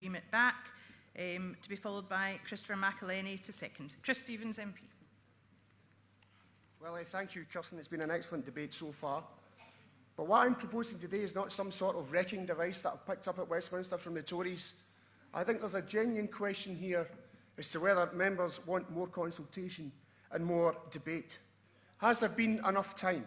Remit back, to be followed by Christopher McElhenney to second. Chris Stevens, MP. Well, thank you, Kirsten. It's been an excellent debate so far. But what I'm proposing today is not some sort of wrecking device that I've picked up at Westminster from the Tories. I think there's a genuine question here as to whether members want more consultation and more debate. Has there been enough time?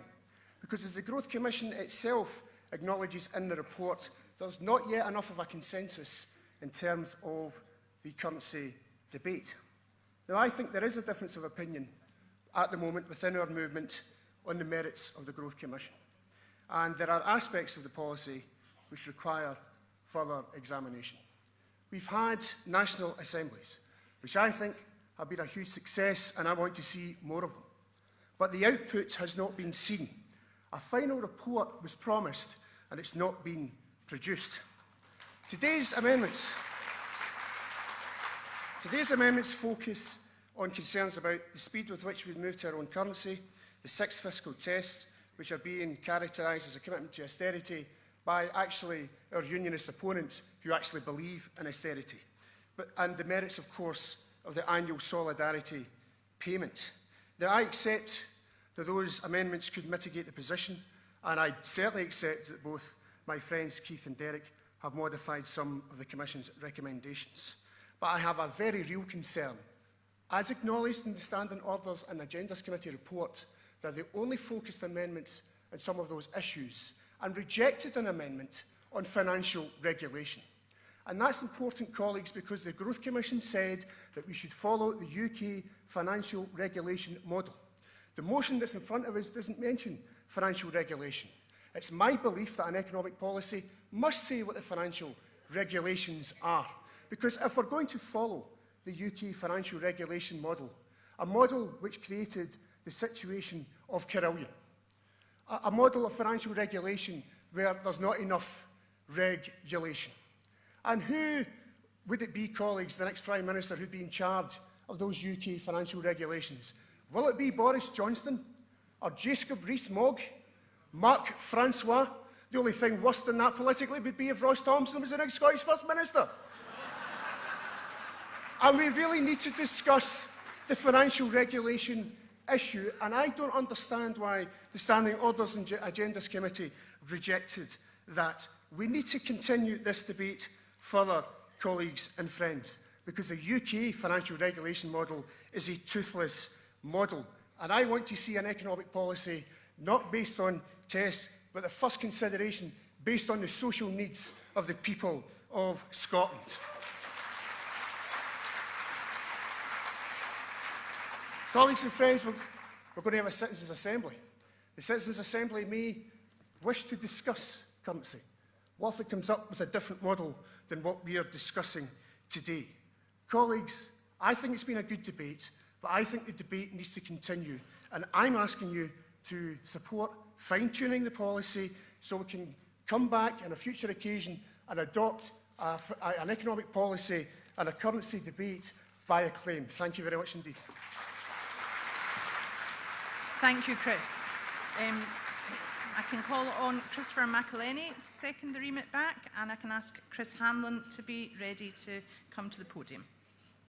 Because as the Growth Commission itself acknowledges in the report, there's not yet enough of a consensus in terms of the currency debate. Now, I think there is a difference of opinion at the moment within our movement on the merits of the Growth Commission. And there are aspects of the policy which require further examination. We've had national assemblies, which I think have been a huge success, and I want to see more of them. But the output has not been seen. A final report was promised, and it's not been produced. Today's amendments focus on concerns about the speed with which we move to our own currency, the 6 fiscal tests, which are being characterised as a commitment to austerity by actually our unionist opponents who actually believe in austerity, and the merits, of course, of the annual solidarity payment. Now, I accept that those amendments could mitigate the position, and I certainly accept that both my friends Keith and Derek have modified some of the Commission's recommendations. But I have a very real concern, as acknowledged in the Standing Orders and Agendas Committee report, that they only focused amendments on some of those issues and rejected an amendment on financial regulation. And that's important, colleagues, because the Growth Commission said that we should follow the UK financial regulation model. The motion that's in front of us doesn't mention financial regulation. It's my belief that an economic policy must say what the financial regulations are. Because if we're going to follow the UK financial regulation model, a model which created the situation of Carillion, a model of financial regulation where there's not enough regulation. And who would it be, colleagues, the next Prime Minister who'd be in charge of those UK financial regulations? Will it be Boris Johnson or Jacob Rees-Mogg, Mark Francois? The only thing worse than that politically would be if Ross Thompson was the next Scottish First Minister. And we really need to discuss the financial regulation issue, and I don't understand why the Standing Orders and Agendas Committee rejected that. We need to continue this debate further, colleagues and friends, because the UK financial regulation model is a toothless model. And I want to see an economic policy not based on tests, but the first consideration based on the social needs of the people of Scotland. Colleagues and friends, we're going to have a Citizens' Assembly. The Citizens' Assembly may wish to discuss currency. What if it comes up with a different model than what we are discussing today? Colleagues, I think it's been a good debate, but I think the debate needs to continue. And I'm asking you to support fine-tuning the policy so we can come back on a future occasion and adopt an economic policy and a currency debate by acclaim. Thank you very much indeed. Thank you, Chris. I can call on Christopher McElhenney to second the remit back, and I can ask Chris Hanlon to be ready to come to the podium.